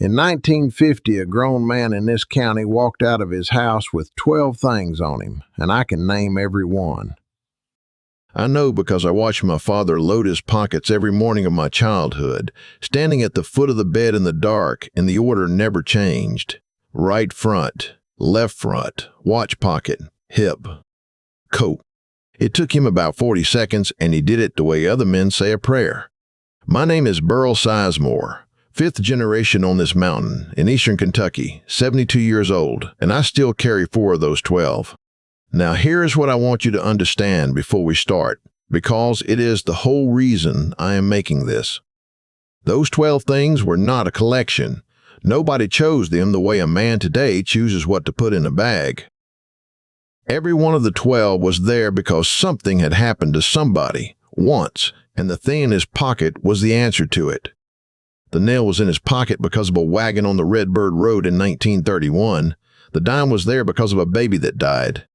In 1950, a grown man in this county walked out of his house with 12 things on him, and I can name every one. I know because I watched my father load his pockets every morning of my childhood, standing at the foot of the bed in the dark, and the order never changed. Right front, left front, watch pocket, hip, coat. It took him about 40 seconds, and he did it the way other men say a prayer. My name is Burl Sizemore, 5th generation on this mountain in eastern Kentucky, 72 years old, and I still carry 4 of those 12. Now here is what I want you to understand before we start, because it is the whole reason I am making this. Those 12 things were not a collection. Nobody chose them the way a man today chooses what to put in a bag. Every one of the 12 was there because something had happened to somebody, once, and the thing in his pocket was the answer to it. The nail was in his pocket because of a wagon on the Redbird Road in 1931. The dime was there because of a baby that died.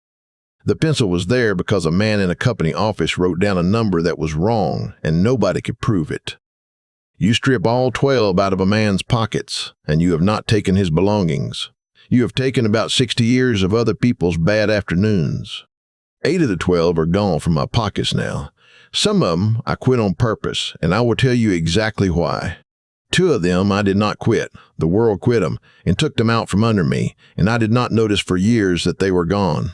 The pencil was there because a man in a company office wrote down a number that was wrong, and nobody could prove it. You strip all 12 out of a man's pockets, and you have not taken his belongings. You have taken about 60 years of other people's bad afternoons. 8 of the 12 are gone from my pockets now. Some of them I quit on purpose, and I will tell you exactly why. 2 of them I did not quit. The world quit them and took them out from under me, and I did not notice for years that they were gone.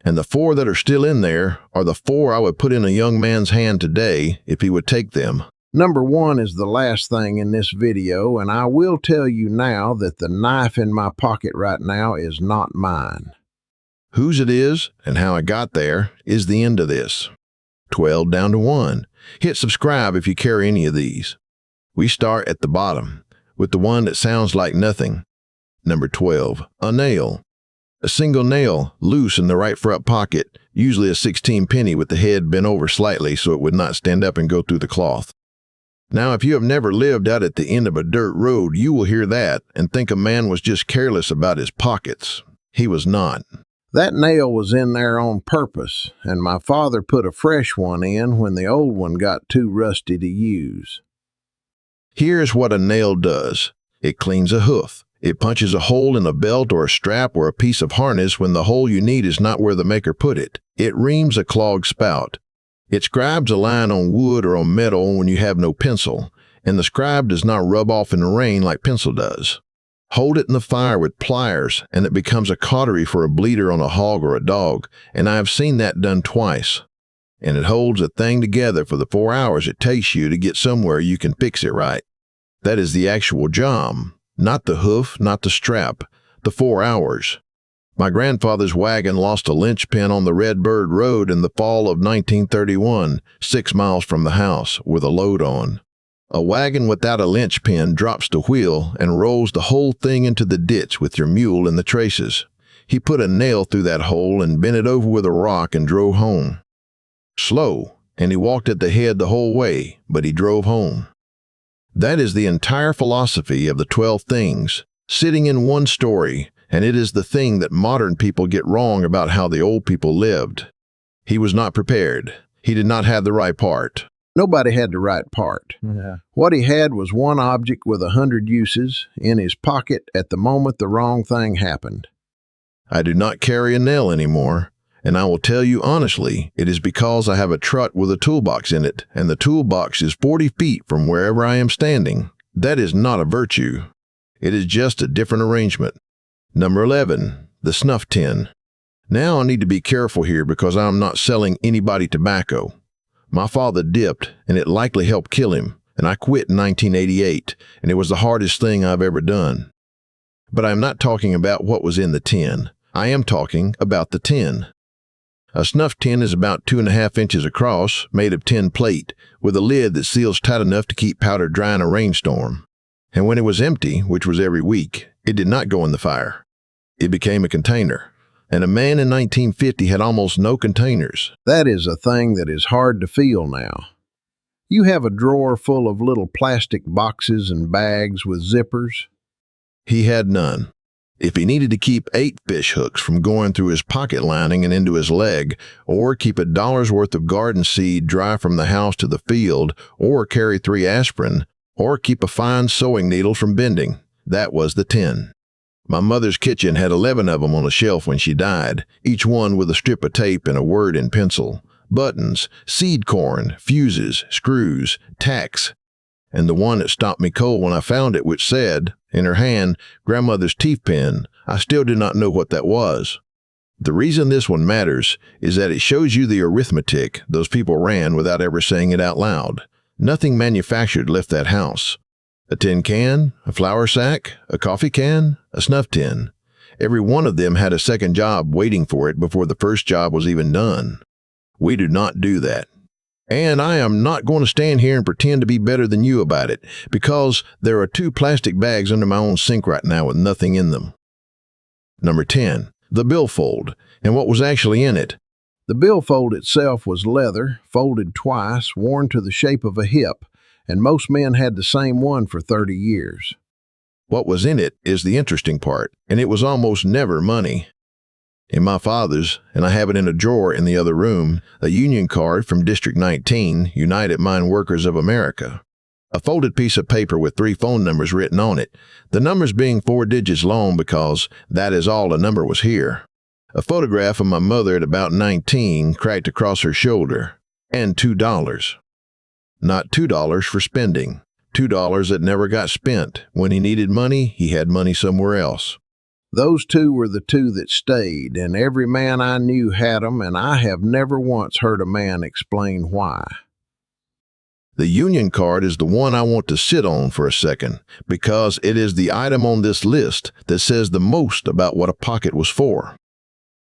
And the 4 that are still in there are the 4 I would put in a young man's hand today if he would take them. Number 1 is the last thing in this video, and I will tell you now that the knife in my pocket right now is not mine. Whose it is and how it got there is the end of this. 12 down to 1. Hit subscribe if you carry any of these. We start at the bottom with the one that sounds like nothing. Number 12, a nail. A single nail, loose in the right front pocket, usually a 16 penny with the head bent over slightly so it would not stand up and go through the cloth. Now, if you have never lived out at the end of a dirt road, you will hear that and think a man was just careless about his pockets. He was not. That nail was in there on purpose, and my father put a fresh one in when the old one got too rusty to use. Here's what a nail does. It cleans a hoof. It punches a hole in a belt or a strap or a piece of harness when the hole you need is not where the maker put it. It reams a clogged spout. It scribes a line on wood or on metal when you have no pencil, and the scribe does not rub off in the rain like pencil does. Hold it in the fire with pliers, and it becomes a cautery for a bleeder on a hog or a dog, and I have seen that done twice. And it holds a thing together for the 4 hours it takes you to get somewhere you can fix it right. That is the actual job. Not the hoof, not the strap, the 4 hours. My grandfather's wagon lost a linchpin on the Redbird Road in the fall of 1931, 6 miles from the house, with a load on. A wagon without a linchpin drops the wheel and rolls the whole thing into the ditch with your mule in the traces. He put a nail through that hole and bent it over with a rock and drove home. Slow, and he walked at the head the whole way, but he drove home. That is the entire philosophy of the 12 things, sitting in one story, and it is the thing that modern people get wrong about how the old people lived. He was not prepared. He did not have the right part. Nobody had the right part. Yeah. What he had was one object with 100 uses in his pocket at the moment the wrong thing happened. I do not carry a nail anymore, and I will tell you honestly, it is because I have a truck with a toolbox in it, and the toolbox is 40 feet from wherever I am standing. That is not a virtue. It is just a different arrangement. Number 11, the snuff tin. Now I need to be careful here because I am not selling anybody tobacco. My father dipped, and it likely helped kill him, and I quit in 1988, and it was the hardest thing I've ever done. But I am not talking about what was in the tin. I am talking about the tin. A snuff tin is about 2.5 inches across, made of tin plate, with a lid that seals tight enough to keep powder dry in a rainstorm. And when it was empty, which was every week, it did not go in the fire. It became a container. And a man in 1950 had almost no containers. That is a thing that is hard to feel now. You have a drawer full of little plastic boxes and bags with zippers. He had none. If he needed to keep 8 fish hooks from going through his pocket lining and into his leg, or keep $1 worth of garden seed dry from the house to the field, or carry 3 aspirin, or keep a fine sewing needle from bending, That was the 10. My mother's kitchen had 11 of them on a shelf when she died, each one with a strip of tape and a word in pencil, buttons, seed corn, fuses, screws, tacks, and the one that stopped me cold when I found it, which said, in her hand, Grandmother's teeth pen. I still did not know what that was. The reason this one matters is that it shows you the arithmetic those people ran without ever saying it out loud. Nothing manufactured left that house. A tin can, a flour sack, a coffee can, a snuff tin. Every one of them had a second job waiting for it before the first job was even done. We do not do that. And I am not going to stand here and pretend to be better than you about it, because there are 2 plastic bags under my own sink right now with nothing in them. Number 10, the billfold, and what was actually in it. The billfold itself was leather, folded twice, worn to the shape of a hip, and most men had the same one for 30 years. What was in it is the interesting part, and it was almost never money. In my father's, and I have it in a drawer in the other room, a union card from District 19, United Mine Workers of America. A folded piece of paper with 3 phone numbers written on it, the numbers being 4 digits long because that is all the number was here. A photograph of my mother at about 19 cracked across her shoulder, and $2. Not $2 for spending, $2 that never got spent. When he needed money, he had money somewhere else. Those 2 were the 2 that stayed, and every man I knew had them, and I have never once heard a man explain why. The union card is the one I want to sit on for a second, because it is the item on this list that says the most about what a pocket was for.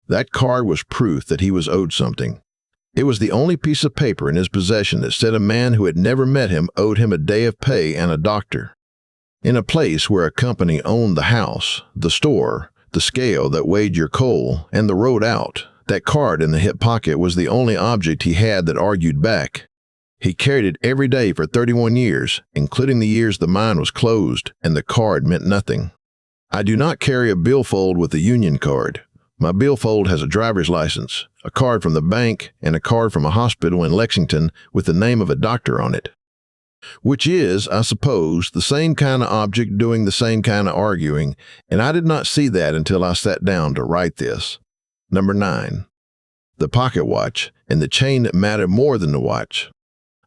That card was proof that he was owed something. It was the only piece of paper in his possession that said a man who had never met him owed him a day of pay and a doctor. In a place where a company owned the house, the store, the scale that weighed your coal, and the road out, that card in the hip pocket was the only object he had that argued back. He carried it every day for 31 years, including the years the mine was closed, and the card meant nothing. I do not carry a billfold with a union card. My billfold has a driver's license, a card from the bank, and a card from a hospital in Lexington with the name of a doctor on it. Which is, I suppose, the same kind of object doing the same kind of arguing, and I did not see that until I sat down to write this. Number 9. The pocket watch, and the chain that mattered more than the watch.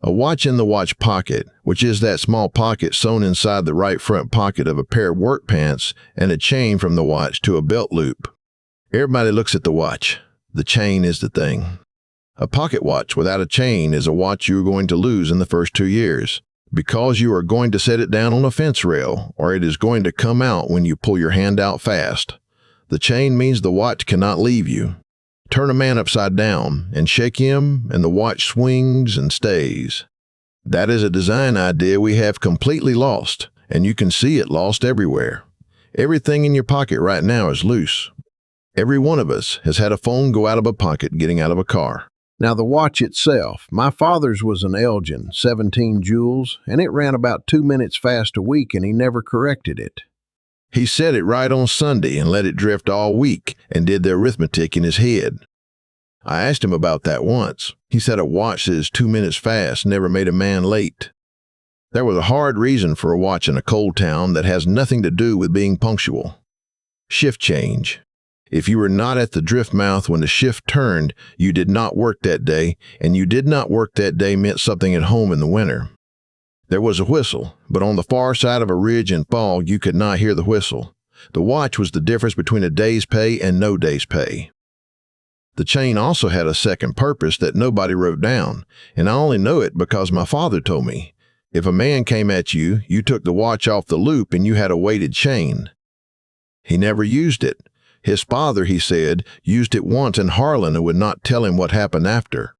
A watch in the watch pocket, which is that small pocket sewn inside the right front pocket of a pair of work pants, and a chain from the watch to a belt loop. Everybody looks at the watch. The chain is the thing. A pocket watch without a chain is a watch you are going to lose in the first 2 years, because you are going to set it down on a fence rail, or it is going to come out when you pull your hand out fast. The chain means the watch cannot leave you. Turn a man upside down and shake him, and the watch swings and stays. That is a design idea we have completely lost, and you can see it lost everywhere. Everything in your pocket right now is loose. Every one of us has had a phone go out of a pocket getting out of a car. Now the watch itself, my father's was an Elgin, 17 jewels, and it ran about 2 minutes fast a week, and he never corrected it. He set it right on Sunday and let it drift all week and did the arithmetic in his head. I asked him about that once. He said a watch that is 2 minutes fast never made a man late. There was a hard reason for a watch in a coal town that has nothing to do with being punctual. Shift change. If you were not at the drift mouth when the shift turned, you did not work that day, and you did not work that day meant something at home in the winter. There was a whistle, but on the far side of a ridge in fog you could not hear the whistle. The watch was the difference between a day's pay and no day's pay. The chain also had a second purpose that nobody wrote down, and I only know it because my father told me. If a man came at you, you took the watch off the loop and you had a weighted chain. He never used it. His father, he said, used it once in Harlan and would not tell him what happened after.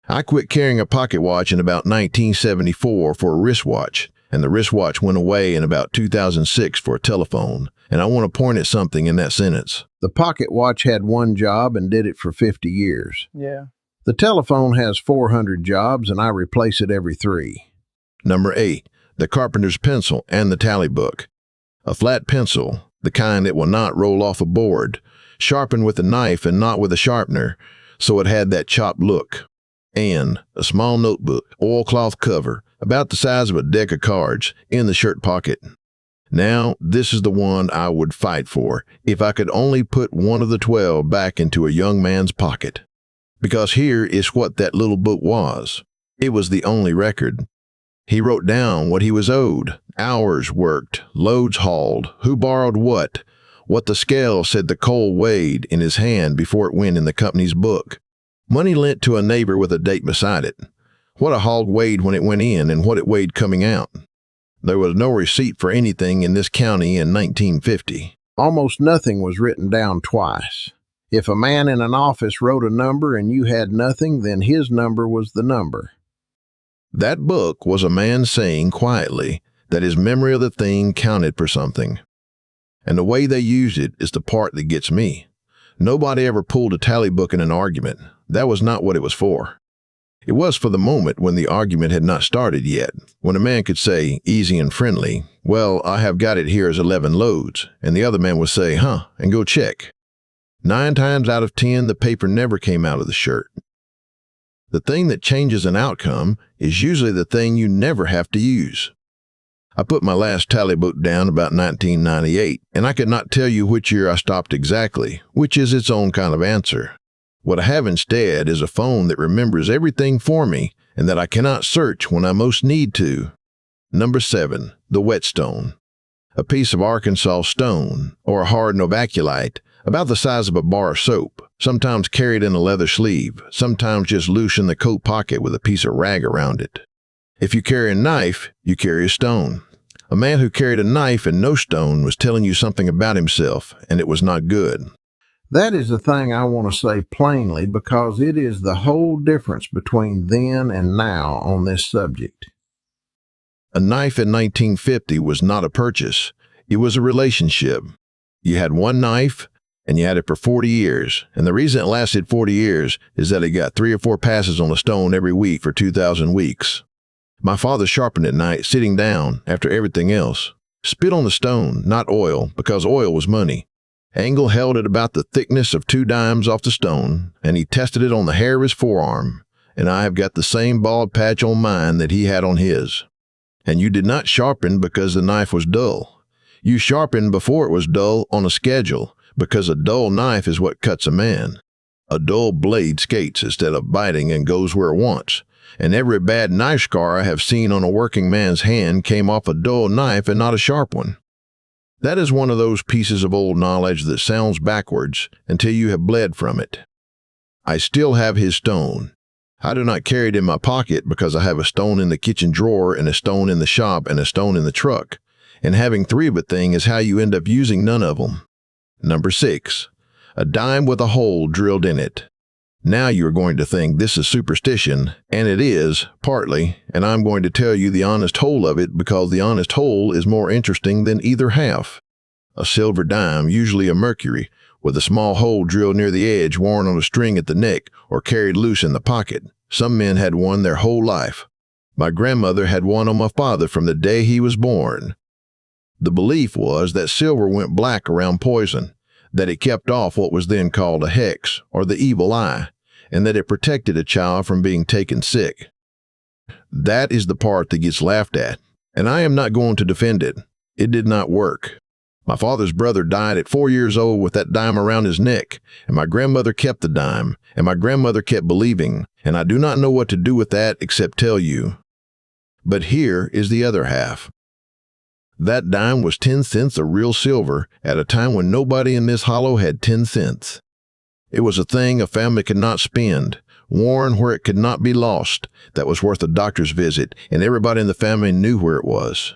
I quit carrying a pocket watch in about 1974 for a wristwatch, and the wristwatch went away in about 2006 for a telephone, and I want to point at something in that sentence. The pocket watch had one job and did it for 50 years. Yeah. The telephone has 400 jobs, and I replace it every 3. Number 8, the carpenter's pencil and the tallybook. A flat pencil, the kind that will not roll off a board, sharpened with a knife and not with a sharpener, so it had that chopped look. And a small notebook, oilcloth cover, about the size of a deck of cards, in the shirt pocket. Now, this is the one I would fight for if I could only put one of the 12 back into a young man's pocket. Because here is what that little book was. It was the only record. He wrote down what he was owed, hours worked, loads hauled, who borrowed what the scale said the coal weighed in his hand before it went in the company's book, money lent to a neighbor with a date beside it, what a hog weighed when it went in and what it weighed coming out. There was no receipt for anything in this county in 1950. Almost nothing was written down twice. If a man in an office wrote a number and you had nothing, then his number was the number. That book was a man saying quietly that his memory of the thing counted for something. And the way they used it is the part that gets me. Nobody ever pulled a tally book in an argument. That was not what it was for. It was for the moment when the argument had not started yet, when a man could say, easy and friendly, well, I have got it here as 11 loads, and the other man would say, and go check. 9 times out of 10, the paper never came out of the shirt. The thing that changes an outcome is usually the thing you never have to use. I put my last tally book down about 1998, and I could not tell you which year I stopped exactly, which is its own kind of answer. What I have instead is a phone that remembers everything for me and that I cannot search when I most need to. Number 7, the whetstone. A piece of Arkansas stone, or a hard novaculite, about the size of a bar of soap, sometimes carried in a leather sleeve, sometimes just loose in the coat pocket with a piece of rag around it. If you carry a knife, you carry a stone. A man who carried a knife and no stone was telling you something about himself, and it was not good. That is the thing I want to say plainly, because it is the whole difference between then and now on this subject. A knife in 1950 was not a purchase. It was a relationship. You had one knife, and you had it for 40 years, and the reason it lasted 40 years is that it got 3 or 4 passes on the stone every week for 2,000 weeks. My father sharpened at night, sitting down after everything else. Spit on the stone, not oil, because oil was money. Angle held it about the thickness of 2 dimes off the stone, and he tested it on the hair of his forearm, and I have got the same bald patch on mine that he had on his. And you did not sharpen because the knife was dull. You sharpened before it was dull on a schedule, because a dull knife is what cuts a man. A dull blade skates instead of biting and goes where it wants, and every bad knife scar I have seen on a working man's hand came off a dull knife and not a sharp one. That is one of those pieces of old knowledge that sounds backwards until you have bled from it. I still have his stone. I do not carry it in my pocket because I have a stone in the kitchen drawer and a stone in the shop and a stone in the truck, and having 3 of a thing is how you end up using none of them. Number 6, a dime with a hole drilled in it. Now you are going to think this is superstition, and it is, partly, and I'm going to tell you the honest hole of it because the honest hole is more interesting than either half. A silver dime, usually a mercury, with a small hole drilled near the edge worn on a string at the neck or carried loose in the pocket. Some men had one their whole life. My grandmother had one on my father from the day he was born. The belief was that silver went black around poison, that it kept off what was then called a hex, or the evil eye, and that it protected a child from being taken sick. That is the part that gets laughed at, and I am not going to defend it. It did not work. My father's brother died at 4 years old with that dime around his neck, and my grandmother kept the dime, and my grandmother kept believing, and I do not know what to do with that except tell you. But here is the other half. That dime was 10 cents of real silver at a time when nobody in this hollow had 10 cents. It was a thing a family could not spend, worn where it could not be lost, that was worth a doctor's visit, and everybody in the family knew where it was.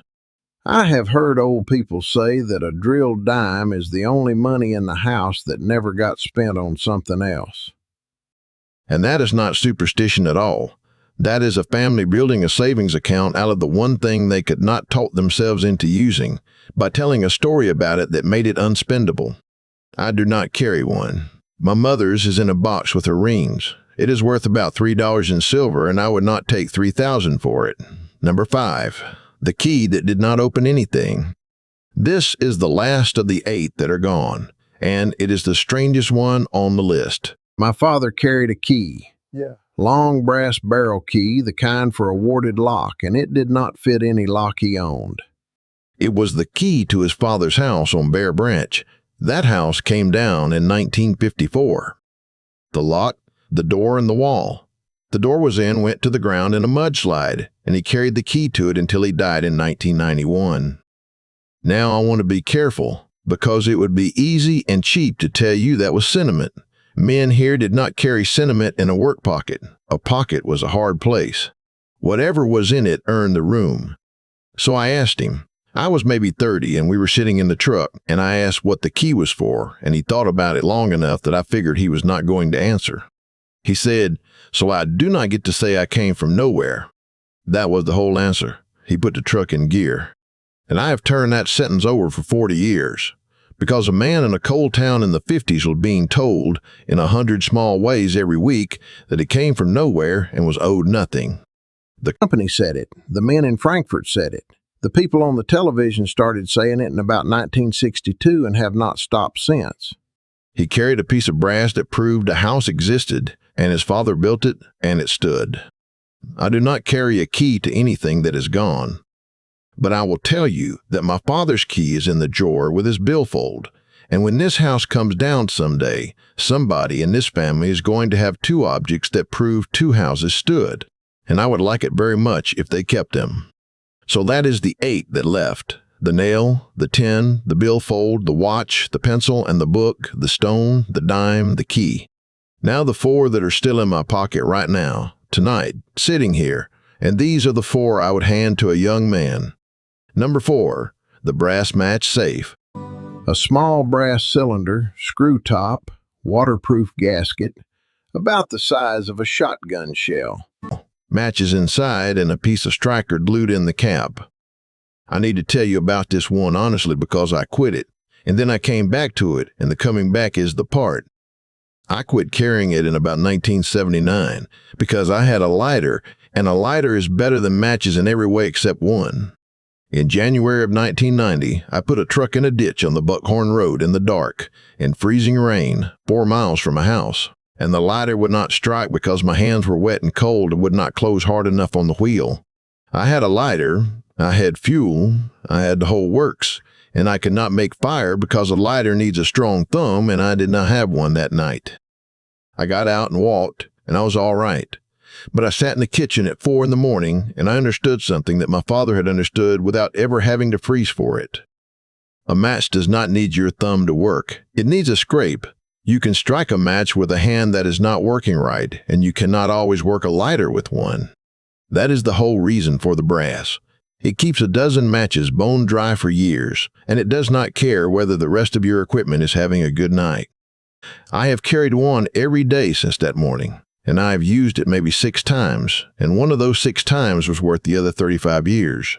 I have heard old people say that a drilled dime is the only money in the house that never got spent on something else. And that is not superstition at all. That is a family building a savings account out of the one thing they could not talk themselves into using, by telling a story about it that made it unspendable. I do not carry one. My mother's is in a box with her rings. It is worth about $3 in silver, and I would not take $3,000 for it. Number 5, the key that did not open anything. This is the last of the 8 that are gone, and it is the strangest one on the list. My father carried a key. Long brass barrel key, the kind for a warded lock, and it did not fit any lock he owned. It was the key to his father's house on Bear Branch. That house came down in 1954. The lock, the door, and the wall. The door went to the ground in a mudslide, and he carried the key to it until he died in 1991. Now I want to be careful, because it would be easy and cheap to tell you that was sentiment. Men here did not carry sentiment in a work pocket. A pocket was a hard place. Whatever was in it earned the room. So I asked him. I was maybe 30, and we were sitting in the truck, and I asked what the key was for, and he thought about it long enough that I figured he was not going to answer. He said, "So I do not get to say I came from nowhere." That was the whole answer. He put the truck in gear. And I have turned that sentence over for 40 years. Because a man in a coal town in the 50s was being told, in 100 small ways every week, that he came from nowhere and was owed nothing. The company said it. The men in Frankfurt said it. The people on the television started saying it in about 1962 and have not stopped since. He carried a piece of brass that proved a house existed, and his father built it, and it stood. I do not carry a key to anything that is gone. But I will tell you that my father's key is in the drawer with his billfold, and when this house comes down someday, somebody in this family is going to have two objects that prove two houses stood, and I would like it very much if they kept them. So that is the 8 that left: the nail, the 10, the billfold, the watch, the pencil, and the book, the stone, the dime, the key. Now the 4 that are still in my pocket right now, tonight, sitting here, and these are the 4 I would hand to a young man. Number 4, the brass match safe. A small brass cylinder, screw top, waterproof gasket, about the size of a shotgun shell. Matches inside and a piece of striker glued in the cap. I need to tell you about this one honestly because I quit it, and then I came back to it, and the coming back is the part. I quit carrying it in about 1979 because I had a lighter, and a lighter is better than matches in every way except one. In January of 1990, I put a truck in a ditch on the Buckhorn Road in the dark, in freezing rain, 4 miles from a house, and the lighter would not strike because my hands were wet and cold and would not close hard enough on the wheel. I had a lighter, I had fuel, I had the whole works, and I could not make fire because a lighter needs a strong thumb, and I did not have one that night. I got out and walked, and I was all right. But I sat in the kitchen at 4 in the morning, and I understood something that my father had understood without ever having to freeze for it. A match does not need your thumb to work. It needs a scrape. You can strike a match with a hand that is not working right, and you cannot always work a lighter with one. That is the whole reason for the brass. It keeps a dozen matches bone dry for years, and it does not care whether the rest of your equipment is having a good night. I have carried one every day since that morning, and I have used it maybe 6 times, and one of those 6 times was worth the other 35 years.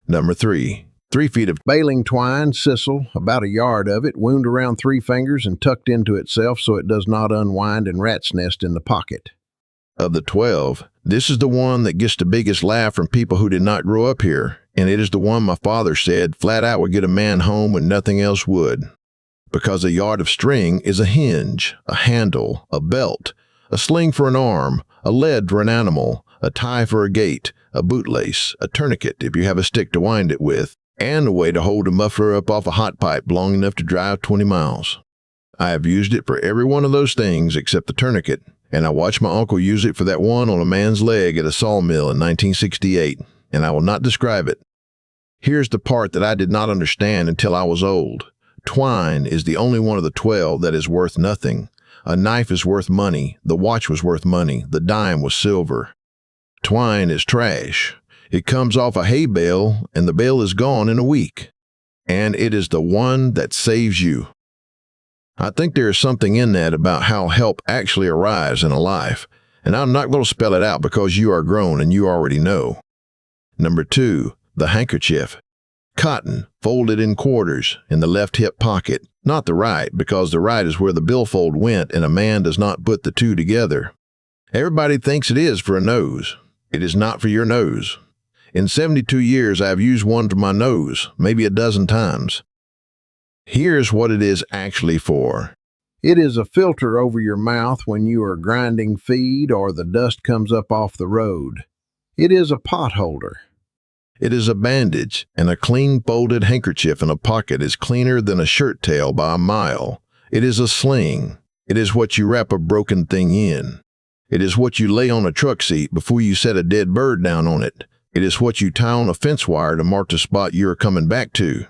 Number 3, 3 feet of Baling twine, sisal, about a yard of it, wound around 3 fingers and tucked into itself so it does not unwind and rat's nest in the pocket. Of the 12, this is the one that gets the biggest laugh from people who did not grow up here, and it is the one my father said flat out would get a man home when nothing else would. Because a yard of string is a hinge, a handle, a belt, a sling for an arm, a lead for an animal, a tie for a gate, a bootlace, a tourniquet if you have a stick to wind it with, and a way to hold a muffler up off a hot pipe long enough to drive 20 miles. I have used it for every one of those things except the tourniquet, and I watched my uncle use it for that one on a man's leg at a sawmill in 1968, and I will not describe it. Here's the part that I did not understand until I was old. Twine is the only one of the 12 that is worth nothing. A knife is worth money, the watch was worth money, the dime was silver. Twine is trash. It comes off a hay bale, and the bale is gone in a week. And it is the one that saves you. I think there is something in that about how help actually arrives in a life, and I'm not going to spell it out because you are grown and you already know. Number 2, the handkerchief. Cotton, folded in quarters, in the left hip pocket, not the right, because the right is where the billfold went and a man does not put the two together. Everybody thinks it is for a nose. It is not for your nose. In 72 years, I have used one for my nose, maybe a dozen times. Here's what it is actually for. It is a filter over your mouth when you are grinding feed or the dust comes up off the road. It is a pot holder. It is a bandage, and a clean folded handkerchief in a pocket is cleaner than a shirt tail by a mile. It is a sling. It is what you wrap a broken thing in. It is what you lay on a truck seat before you set a dead bird down on it. It is what you tie on a fence wire to mark the spot you are coming back to.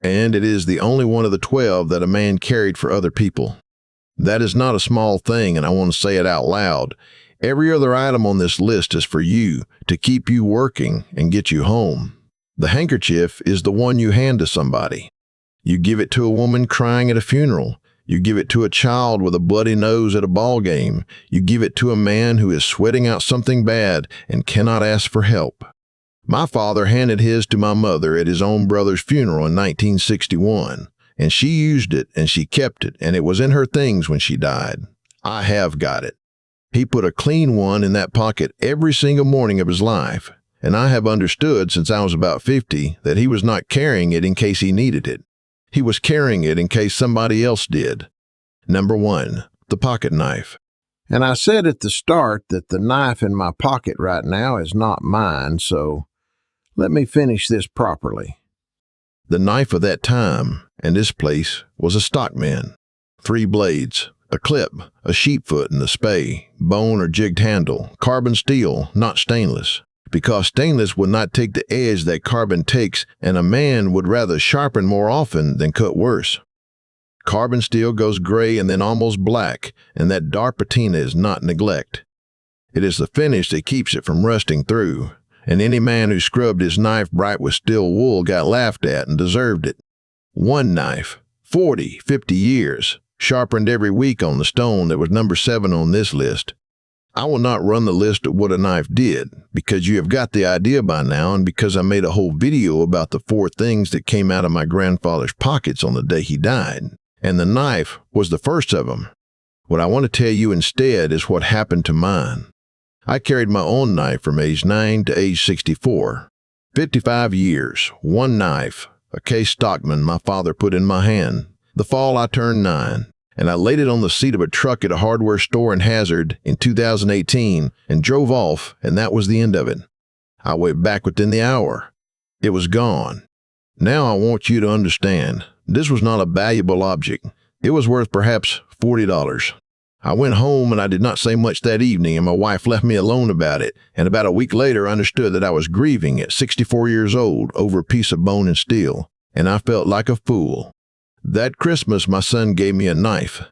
And it is the only one of the 12 that a man carried for other people. That is not a small thing, and I want to say it out loud. Every other item on this list is for you, to keep you working and get you home. The handkerchief is the one you hand to somebody. You give it to a woman crying at a funeral. You give it to a child with a bloody nose at a ball game. You give it to a man who is sweating out something bad and cannot ask for help. My father handed his to my mother at his own brother's funeral in 1961, and she used it and she kept it, and it was in her things when she died. I have got it. He put a clean one in that pocket every single morning of his life, and I have understood since I was about 50 that he was not carrying it in case he needed it. He was carrying it in case somebody else did. Number 1, the pocket knife. And I said at the start that the knife in my pocket right now is not mine, so let me finish this properly. The knife of that time and this place was a stockman. 3 blades, a clip, a sheepfoot, and a spay, bone or jigged handle, carbon steel, not stainless, because stainless would not take the edge that carbon takes, and a man would rather sharpen more often than cut worse. Carbon steel goes gray and then almost black, and that dark patina is not neglect. It is the finish that keeps it from rusting through, and any man who scrubbed his knife bright with steel wool got laughed at and deserved it. One knife, 40, 50 years, sharpened every week on the stone that was number 7 on this list. I will not run the list of what a knife did, because you have got the idea by now, and because I made a whole video about the 4 things that came out of my grandfather's pockets on the day he died, and the knife was the first of them. What I want to tell you instead is what happened to mine. I carried my own knife from age 9 to age 64. 55 years, one knife, a case Stockman my father put in my hand. The fall I turned 9, and I laid it on the seat of a truck at a hardware store in Hazard in 2018 and drove off, and that was the end of it. I went back within the hour. It was gone. Now I want you to understand, this was not a valuable object. It was worth perhaps $40. I went home and I did not say much that evening, and my wife left me alone about it, and about a week later I understood that I was grieving at 64 years old over a piece of bone and steel, and I felt like a fool. That Christmas my son gave me a knife.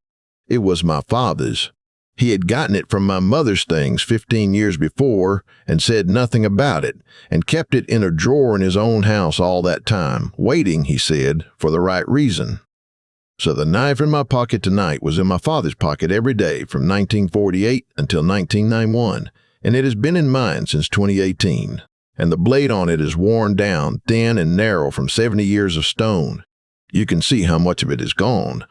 It was my father's. He had gotten it from my mother's things 15 years before and said nothing about it, and kept it in a drawer in his own house all that time, waiting, he said, for the right reason. So the knife in my pocket tonight was in my father's pocket every day from 1948 until 1991, and it has been in mine since 2018. And the blade on it is worn down, thin and narrow from 70 years of stone. You can see how much of it is gone.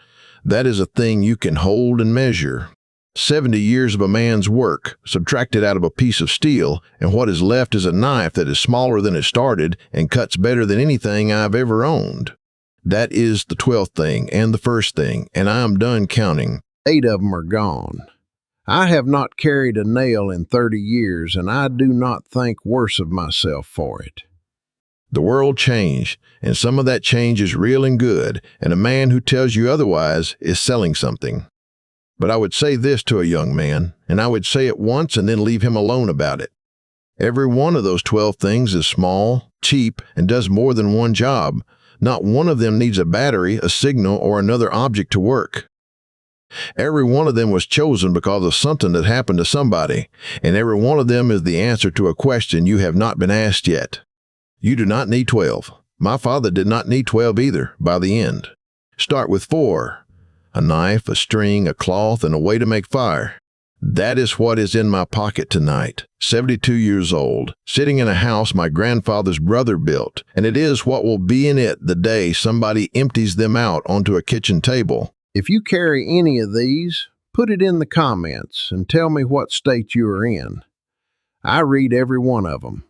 That is a thing you can hold and measure. 70 years of a man's work, subtracted out of a piece of steel, and what is left is a knife that is smaller than it started and cuts better than anything I've ever owned. That is the 12th thing and the first thing, and I am done counting. 8 of them are gone. I have not carried a nail in 30 years, and I do not think worse of myself for it. The world changed, and some of that change is real and good, and a man who tells you otherwise is selling something. But I would say this to a young man, and I would say it once and then leave him alone about it. Every one of those 12 things is small, cheap, and does more than one job. Not one of them needs a battery, a signal, or another object to work. Every one of them was chosen because of something that happened to somebody, and every one of them is the answer to a question you have not been asked yet. You do not need 12. My father did not need 12 either, by the end. Start with 4. A knife, a string, a cloth, and a way to make fire. That is what is in my pocket tonight, 72 years old, sitting in a house my grandfather's brother built, and it is what will be in it the day somebody empties them out onto a kitchen table. If you carry any of these, put it in the comments and tell me what state you are in. I read every one of them.